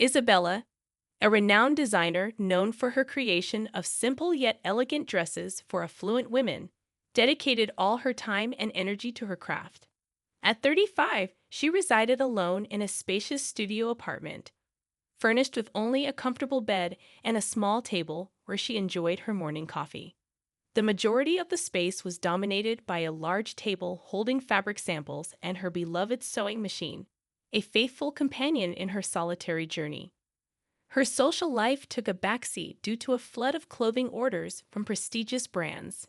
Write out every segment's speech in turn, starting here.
Isabella, a renowned designer known for her creation of simple yet elegant dresses for affluent women, dedicated all her time and energy to her craft. At 35, she resided alone in a spacious studio apartment, furnished with only a comfortable bed and a small table where she enjoyed her morning coffee. The majority of the space was dominated by a large table holding fabric samples and her beloved sewing machine, a faithful companion in her solitary journey. Her social life took a backseat due to a flood of clothing orders from prestigious brands.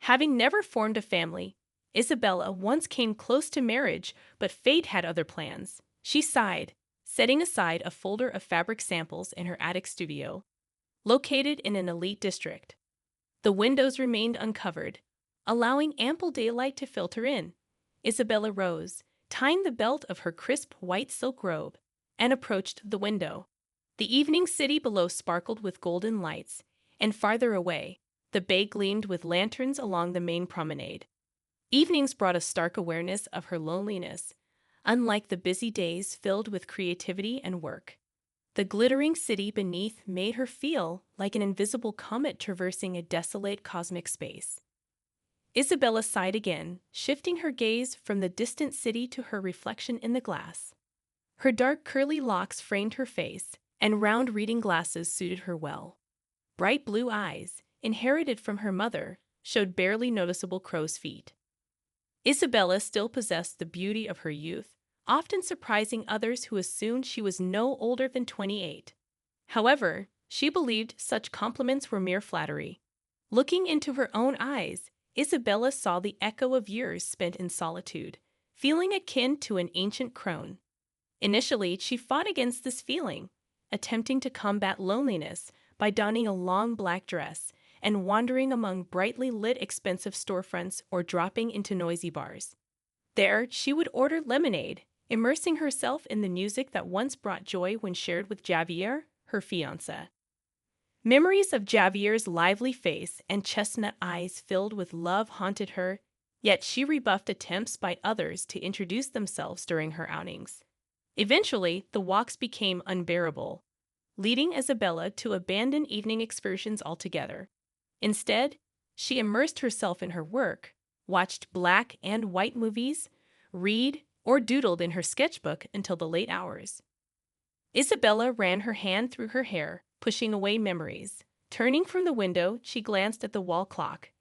Having never formed a family, Isabella once came close to marriage, but fate had other plans. She sighed, setting aside a folder of fabric samples in her attic studio, located in an elite district. The windows remained uncovered, allowing ample daylight to filter in. Isabella rose, tying the belt of her crisp white silk robe, and approached the window. The evening city below sparkled with golden lights, and farther away, the bay gleamed with lanterns along the main promenade. Evenings brought a stark awareness of her loneliness, unlike the busy days filled with creativity and work. The glittering city beneath made her feel like an invisible comet traversing a desolate cosmic space. Isabella sighed again, shifting her gaze from the distant city to her reflection in the glass. Her dark curly locks framed her face, and round reading glasses suited her well. Bright blue eyes, inherited from her mother, showed barely noticeable crow's feet. Isabella still possessed the beauty of her youth, often surprising others who assumed she was no older than 28. However, she believed such compliments were mere flattery. Looking into her own eyes, Isabella saw the echo of years spent in solitude, feeling akin to an ancient crone. Initially, she fought against this feeling, attempting to combat loneliness by donning a long black dress and wandering among brightly lit expensive storefronts or dropping into noisy bars. There, she would order lemonade, immersing herself in the music that once brought joy when shared with Javier, her fiancé. Memories of Javier's lively face and chestnut eyes filled with love haunted her, yet she rebuffed attempts by others to introduce themselves during her outings. Eventually, the walks became unbearable, leading Isabella to abandon evening excursions altogether. Instead, she immersed herself in her work, watched black and white movies, read, or doodled in her sketchbook until the late hours. Isabella ran her hand through her hair, pushing away memories. Turning from the window, she glanced at the wall clock.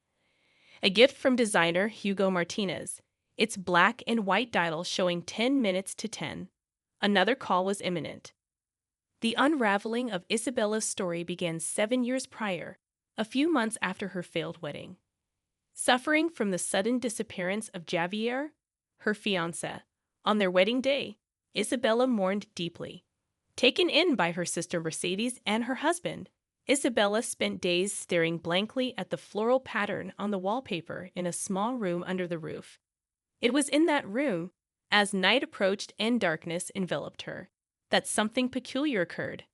A gift from designer Hugo Martinez, its black and white dial showing 10 minutes to 10. Another call was imminent. The unraveling of Isabella's story began 7 years prior, a few months after her failed wedding. Suffering from the sudden disappearance of Javier, her fiancé, on their wedding day, Isabella mourned deeply. Taken in by her sister Mercedes and her husband, Isabella spent days staring blankly at the floral pattern on the wallpaper in a small room under the roof. It was in that room, as night approached and darkness enveloped her, that something peculiar occurred.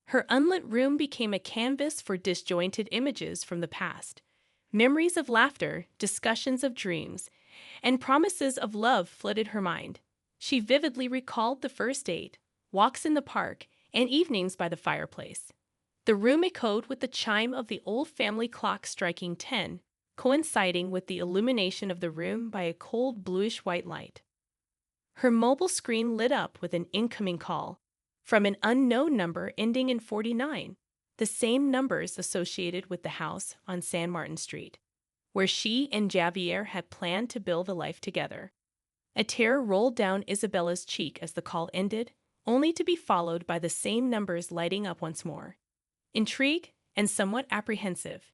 Her unlit room became a canvas for disjointed images from the past. Memories of laughter, discussions of dreams, and promises of love flooded her mind. She vividly recalled the first date, walks in the park, and evenings by the fireplace. The room echoed with the chime of the old family clock striking 10, coinciding with the illumination of the room by a cold bluish-white light. Her mobile screen lit up with an incoming call from an unknown number ending in 49, the same numbers associated with the house on San Martin Street, where she and Javier had planned to build a life together. A tear rolled down Isabella's cheek as the call ended, only to be followed by the same numbers lighting up once more. Intrigued and somewhat apprehensive,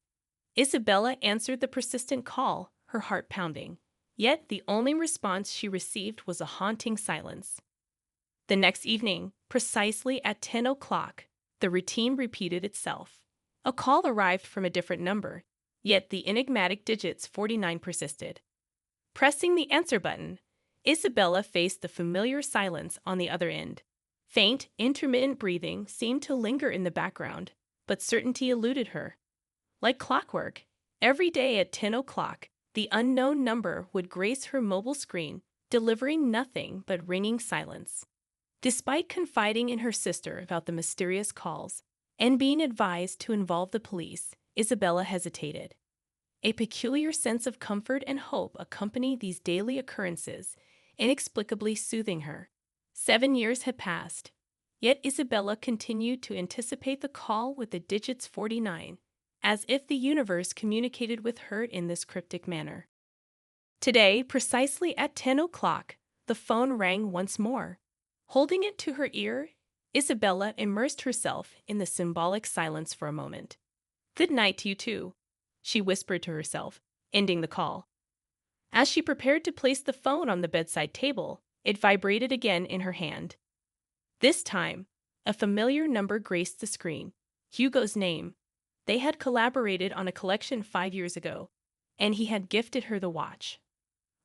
Isabella answered the persistent call, her heart pounding. Yet the only response she received was a haunting silence. The next evening, precisely at 10 o'clock, the routine repeated itself. A call arrived from a different number, yet the enigmatic digits 49 persisted. Pressing the answer button, Isabella faced the familiar silence on the other end. Faint, intermittent breathing seemed to linger in the background, but certainty eluded her. Like clockwork, every day at 10 o'clock, the unknown number would grace her mobile screen, delivering nothing but ringing silence. Despite confiding in her sister about the mysterious calls and being advised to involve the police, Isabella hesitated. A peculiar sense of comfort and hope accompanied these daily occurrences, inexplicably soothing her. 7 years had passed, yet Isabella continued to anticipate the call with the digits 49, as if the universe communicated with her in this cryptic manner. Today, precisely at 10 o'clock, the phone rang once more. Holding it to her ear, Isabella immersed herself in the symbolic silence for a moment. "Good night to you too," she whispered to herself, ending the call. As she prepared to place the phone on the bedside table, it vibrated again in her hand. This time, a familiar number graced the screen. Hugo's name. They had collaborated on a collection 5 years ago, and he had gifted her the watch.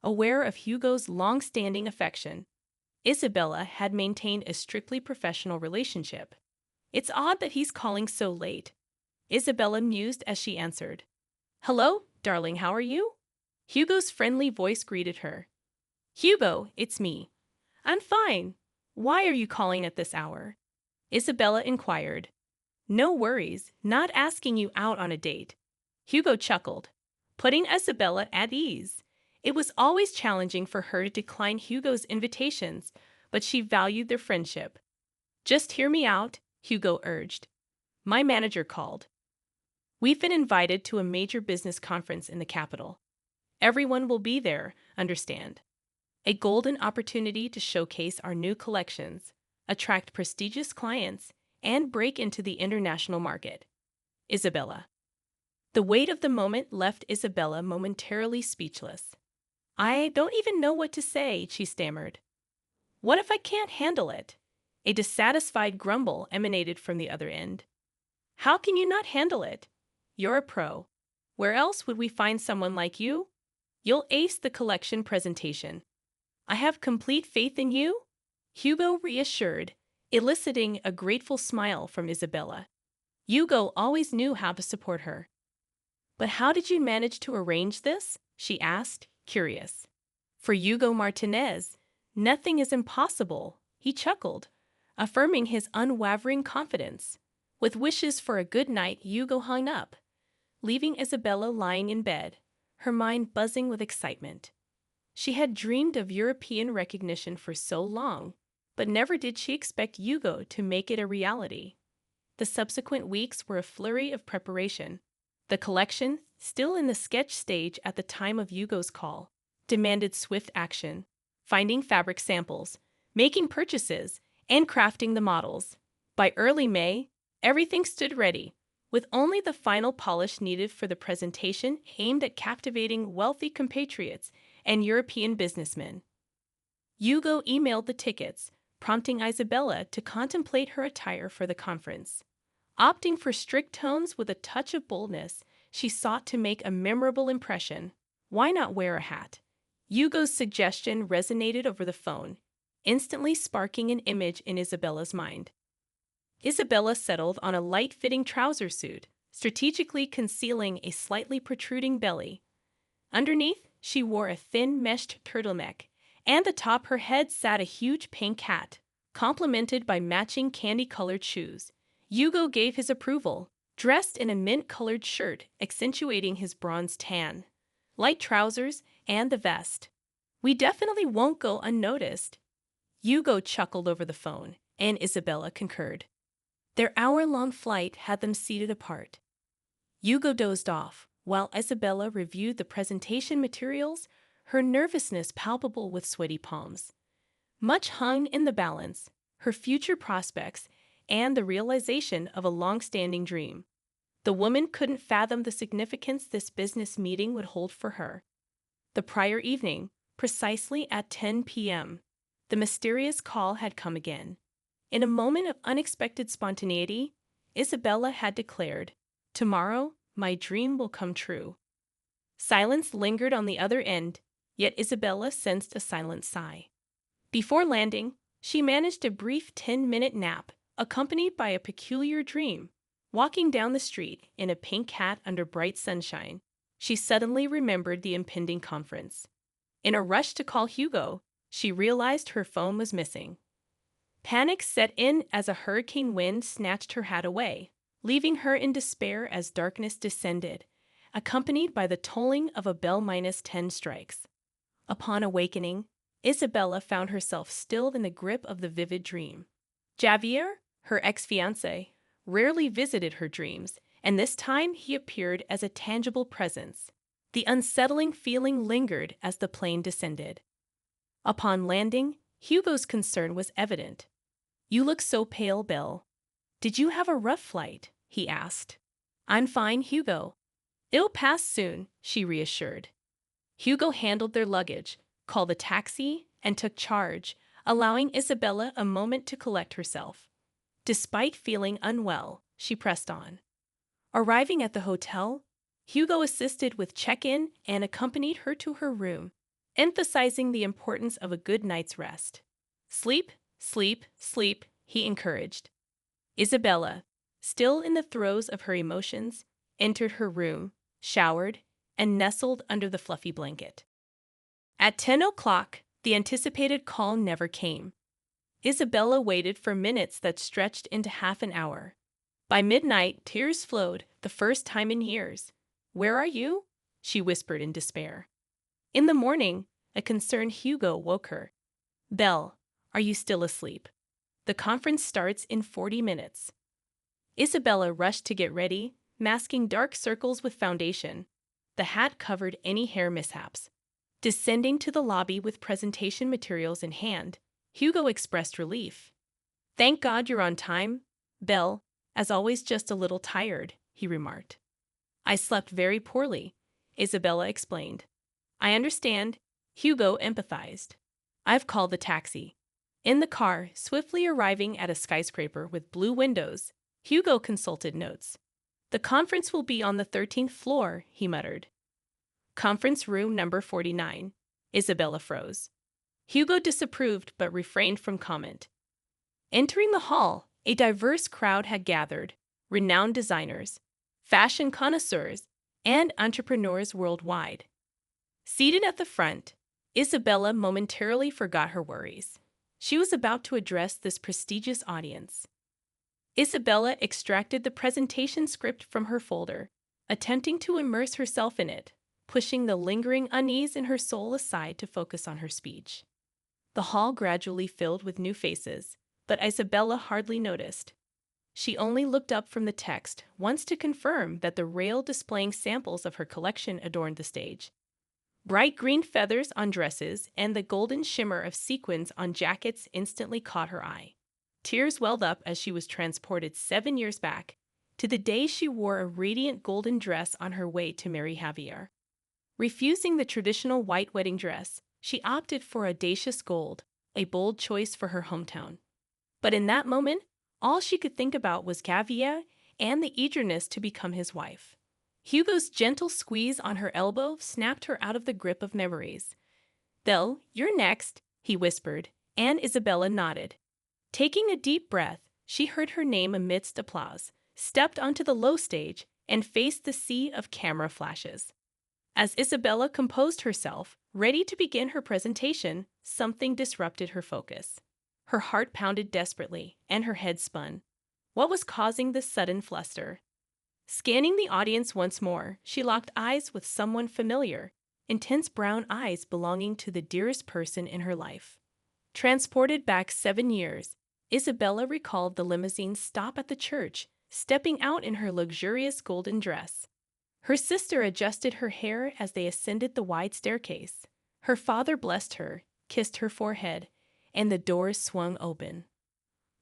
Aware of Hugo's long-standing affection, Isabella had maintained a strictly professional relationship. "It's odd that he's calling so late," Isabella mused as she answered. "Hello, darling, how are you?" Hugo's friendly voice greeted her. "Hugo, it's me. I'm fine. Why are you calling at this hour?" Isabella inquired. "No worries, not asking you out on a date." Hugo chuckled, putting Isabella at ease. It was always challenging for her to decline Hugo's invitations, but she valued their friendship. "Just hear me out," Hugo urged. "My manager called. We've been invited to a major business conference in the capital. Everyone will be there, understand. A golden opportunity to showcase our new collections, attract prestigious clients, and break into the international market." Isabella. The weight of the moment left Isabella momentarily speechless. "I don't even know what to say," she stammered. "What if I can't handle it?" A dissatisfied grumble emanated from the other end. "How can you not handle it? You're a pro. Where else would we find someone like you? You'll ace the collection presentation. I have complete faith in you," Hugo reassured, eliciting a grateful smile from Isabella. Hugo always knew how to support her. "But how did you manage to arrange this?" she asked, curious. For Hugo Martinez, nothing is impossible, he chuckled, affirming his unwavering confidence. With wishes for a good night, Hugo hung up, leaving Isabella lying in bed, her mind buzzing with excitement. She had dreamed of European recognition for so long, but never did she expect Hugo to make it a reality. The subsequent weeks were a flurry of preparation. The collection, still in the sketch stage at the time of Hugo's call, demanded swift action, finding fabric samples, making purchases, and crafting the models. By early May, everything stood ready, with only the final polish needed for the presentation aimed at captivating wealthy compatriots and European businessmen. Hugo emailed the tickets, prompting Isabella to contemplate her attire for the conference. Opting for strict tones with a touch of boldness, she sought to make a memorable impression. Why not wear a hat? Hugo's suggestion resonated over the phone, instantly sparking an image in Isabella's mind. Isabella settled on a light-fitting trouser suit, strategically concealing a slightly protruding belly. Underneath, she wore a thin meshed turtleneck, and atop her head sat a huge pink hat, complemented by matching candy-colored shoes. Hugo gave his approval, dressed in a mint-colored shirt accentuating his bronze tan, light trousers, and the vest. "We definitely won't go unnoticed." Hugo chuckled over the phone, and Isabella concurred. Their hour-long flight had them seated apart. Hugo dozed off, while Isabella reviewed the presentation materials, her nervousness palpable with sweaty palms. Much hung in the balance, her future prospects, and the realization of a long-standing dream. The woman couldn't fathom the significance this business meeting would hold for her. The prior evening, precisely at 10 p.m., the mysterious call had come again. In a moment of unexpected spontaneity, Isabella had declared, "Tomorrow, my dream will come true." Silence lingered on the other end, yet Isabella sensed a silent sigh. Before landing, she managed a brief 10-minute nap, accompanied by a peculiar dream. Walking down the street in a pink hat under bright sunshine, she suddenly remembered the impending conference. In a rush to call Hugo, she realized her phone was missing. Panic set in as a hurricane wind snatched her hat away, leaving her in despair as darkness descended, accompanied by the tolling of a bell -10 strikes. Upon awakening, Isabella found herself still in the grip of the vivid dream. Javier, her ex-fiancé, rarely visited her dreams, and this time he appeared as a tangible presence. The unsettling feeling lingered as the plane descended. Upon landing, Hugo's concern was evident. "You look so pale, Belle. Did you have a rough flight?" he asked. "I'm fine, Hugo. It'll pass soon," she reassured. Hugo handled their luggage, called a taxi, and took charge, allowing Isabella a moment to collect herself. Despite feeling unwell, she pressed on. Arriving at the hotel, Hugo assisted with check-in and accompanied her to her room, emphasizing the importance of a good night's rest. "Sleep, sleep, sleep," he encouraged. Isabella, still in the throes of her emotions, entered her room, showered, and nestled under the fluffy blanket. At 10 o'clock, the anticipated call never came. Isabella waited for minutes that stretched into half an hour. By midnight, tears flowed, the first time in years. "Where are you?" she whispered in despair. In the morning, a concerned Hugo woke her. "Belle, are you still asleep? The conference starts in 40 minutes. Isabella rushed to get ready, masking dark circles with foundation. The hat covered any hair mishaps. Descending to the lobby with presentation materials in hand, Hugo expressed relief. "Thank God you're on time, Belle, as always just a little tired," he remarked. "I slept very poorly," Isabella explained. "I understand," Hugo empathized. "I've called the taxi." In the car, swiftly arriving at a skyscraper with blue windows, Hugo consulted notes. "The conference will be on the 13th floor," he muttered. "Conference room number 49. Isabella froze. Hugo disapproved but refrained from comment. Entering the hall, a diverse crowd had gathered, renowned designers, fashion connoisseurs, and entrepreneurs worldwide. Seated at the front, Isabella momentarily forgot her worries. She was about to address this prestigious audience. Isabella extracted the presentation script from her folder, attempting to immerse herself in it, pushing the lingering unease in her soul aside to focus on her speech. The hall gradually filled with new faces, but Isabella hardly noticed. She only looked up from the text once to confirm that the rail displaying samples of her collection adorned the stage. Bright green feathers on dresses and the golden shimmer of sequins on jackets instantly caught her eye. Tears welled up as she was transported 7 years back, to the day she wore a radiant golden dress on her way to marry Javier. Refusing the traditional white wedding dress, she opted for audacious gold, a bold choice for her hometown. But in that moment, all she could think about was Javier and the eagerness to become his wife. Hugo's gentle squeeze on her elbow snapped her out of the grip of memories. "Belle, you're next," he whispered, and Isabella nodded. Taking a deep breath, she heard her name amidst applause, stepped onto the low stage, and faced the sea of camera flashes. As Isabella composed herself, ready to begin her presentation, something disrupted her focus. Her heart pounded desperately, and her head spun. What was causing this sudden fluster? Scanning the audience once more, she locked eyes with someone familiar, intense brown eyes belonging to the dearest person in her life. Transported back 7 years, Isabella recalled the limousine's stop at the church, stepping out in her luxurious golden dress. Her sister adjusted her hair as they ascended the wide staircase. Her father blessed her, kissed her forehead, and the doors swung open.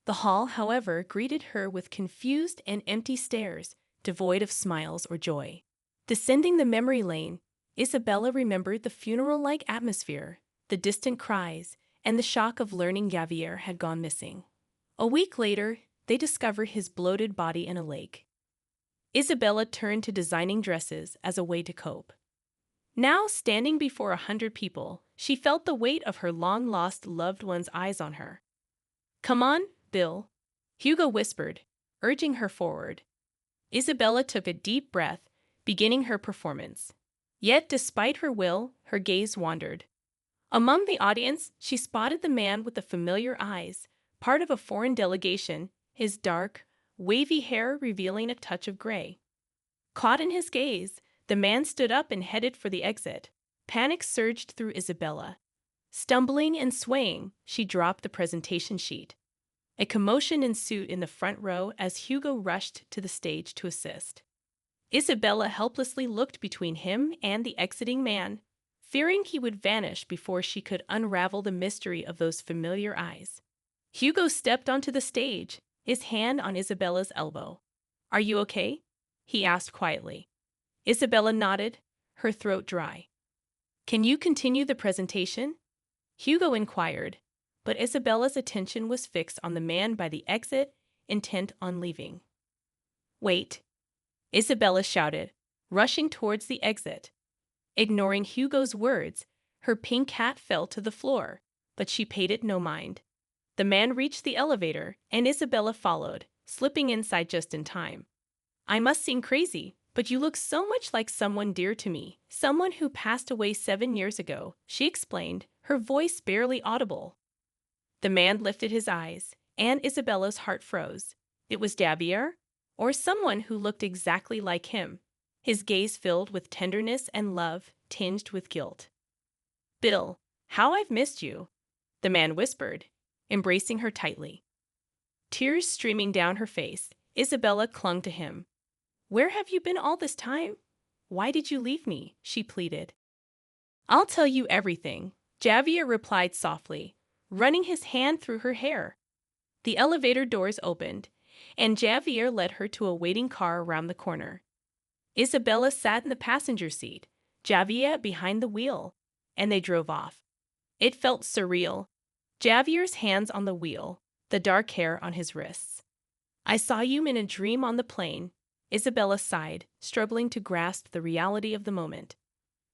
The hall, however, greeted her with confused and empty stares, devoid of smiles or joy. Descending the memory lane, Isabella remembered the funeral-like atmosphere, the distant cries, and the shock of learning Javier had gone missing. A week later, they discovered his bloated body in a lake. Isabella turned to designing dresses as a way to cope. Now, standing before 100 people, she felt the weight of her long-lost loved one's eyes on her. "Come on, Bill," Hugo whispered, urging her forward. Isabella took a deep breath, beginning her performance. Yet, despite her will, her gaze wandered. Among the audience, she spotted the man with the familiar eyes, part of a foreign delegation, his dark, wavy hair revealing a touch of gray. Caught in his gaze, the man stood up and headed for the exit. Panic surged through Isabella. Stumbling and swaying, she dropped the presentation sheet. A commotion ensued in the front row as Hugo rushed to the stage to assist. Isabella helplessly looked between him and the exiting man, fearing he would vanish before she could unravel the mystery of those familiar eyes. Hugo stepped onto the stage, his hand on Isabella's elbow. "Are you okay?" he asked quietly. Isabella nodded, her throat dry. "Can you continue the presentation?" Hugo inquired, but Isabella's attention was fixed on the man by the exit, intent on leaving. "Wait!" Isabella shouted, rushing towards the exit. Ignoring Hugo's words, her pink hat fell to the floor, but she paid it no mind. The man reached the elevator, and Isabella followed, slipping inside just in time. "I must seem crazy, but you look so much like someone dear to me, someone who passed away 7 years ago," she explained, her voice barely audible. The man lifted his eyes, and Isabella's heart froze. It was Javier, or someone who looked exactly like him, his gaze filled with tenderness and love, tinged with guilt. "Bill, how I've missed you," the man whispered, embracing her tightly. Tears streaming down her face, Isabella clung to him. "Where have you been all this time? Why did you leave me?" she pleaded. "I'll tell you everything," Javier replied softly, running his hand through her hair. The elevator doors opened, and Javier led her to a waiting car around the corner. Isabella sat in the passenger seat, Javier behind the wheel, and they drove off. It felt surreal. Javier's hands on the wheel, the dark hair on his wrists. "I saw you in a dream on the plane," Isabella sighed, struggling to grasp the reality of the moment.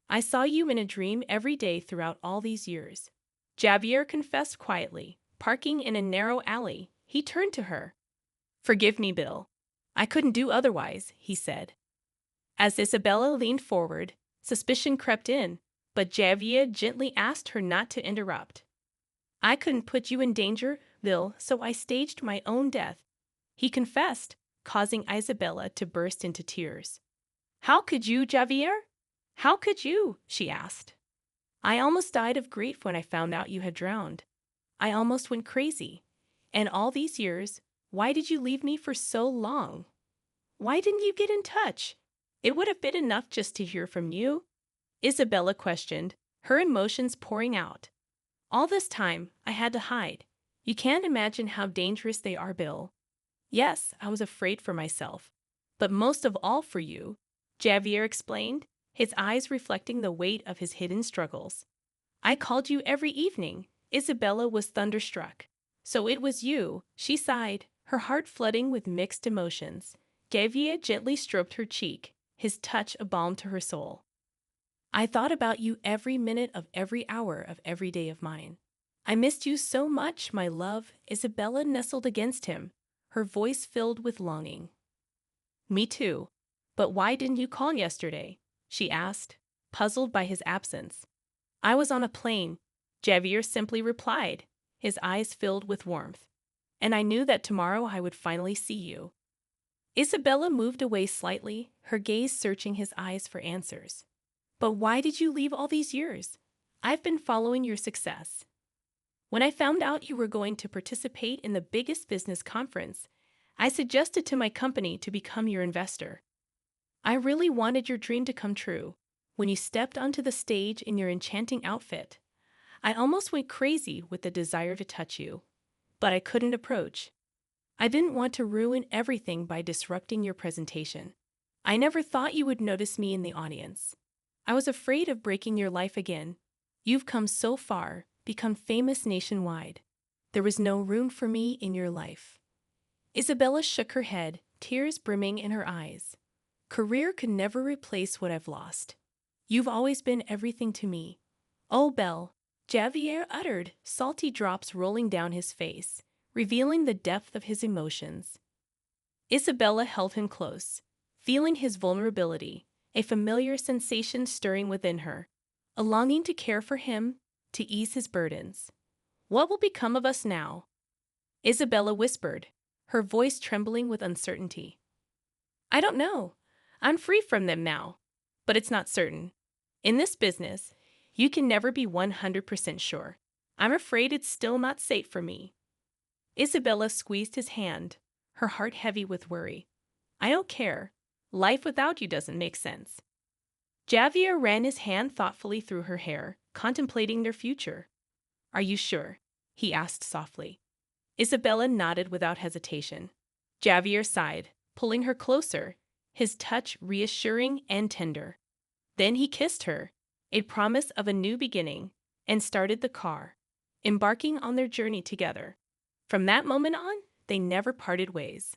"I saw you in a dream every day throughout all these years," Javier confessed quietly. Parking in a narrow alley, he turned to her. "Forgive me, Bill. I couldn't do otherwise," he said. As Isabella leaned forward, suspicion crept in, but Javier gently asked her not to interrupt. "I couldn't put you in danger, Bill, so I staged my own death," he confessed, causing Isabella to burst into tears. "How could you, Javier? How could you?" she asked. "I almost died of grief when I found out you had drowned. I almost went crazy. And all these years, why did you leave me for so long? Why didn't you get in touch? It would have been enough just to hear from you," Isabella questioned, her emotions pouring out. "All this time, I had to hide. You can't imagine how dangerous they are, Bill. Yes, I was afraid for myself, but most of all for you," Javier explained, his eyes reflecting the weight of his hidden struggles. "I called you every evening." Isabella was thunderstruck. "So it was you," she sighed, her heart flooding with mixed emotions. Javier gently stroked her cheek, his touch a balm to her soul. "I thought about you every minute of every hour of every day of mine. I missed you so much, my love." Isabella nestled against him, her voice filled with longing. "Me too. But why didn't you call yesterday?" she asked, puzzled by his absence. "I was on a plane," Javier simply replied, his eyes filled with warmth. "And I knew that tomorrow I would finally see you." Isabella moved away slightly, her gaze searching his eyes for answers. "But why did you leave all these years? I've been following your success. When I found out you were going to participate in the biggest business conference, I suggested to my company to become your investor. I really wanted your dream to come true. When you stepped onto the stage in your enchanting outfit, I almost went crazy with the desire to touch you. But I couldn't approach. I didn't want to ruin everything by disrupting your presentation. I never thought you would notice me in the audience. I was afraid of breaking your life again. You've come so far, become famous nationwide. There was no room for me in your life." Isabella shook her head, tears brimming in her eyes. "Career could never replace what I've lost. You've always been everything to me." "Oh, Belle," Javier uttered, salty drops rolling down his face, revealing the depth of his emotions. Isabella held him close, feeling his vulnerability, a familiar sensation stirring within her, a longing to care for him, to ease his burdens. "What will become of us now?" Isabella whispered, her voice trembling with uncertainty. I don't know. I'm free from them now, but it's not certain. In this business, you can never be 100% sure. I'm afraid it's still not safe for me. Isabella squeezed his hand, her heart heavy with worry. I don't care. Life without you doesn't make sense. Javier ran his hand thoughtfully through her hair, contemplating their future. Are you sure? He asked softly. Isabella nodded without hesitation. Javier sighed, pulling her closer, his touch reassuring and tender. Then he kissed her, a promise of a new beginning, and started the car, embarking on their journey together. From that moment on, they never parted ways.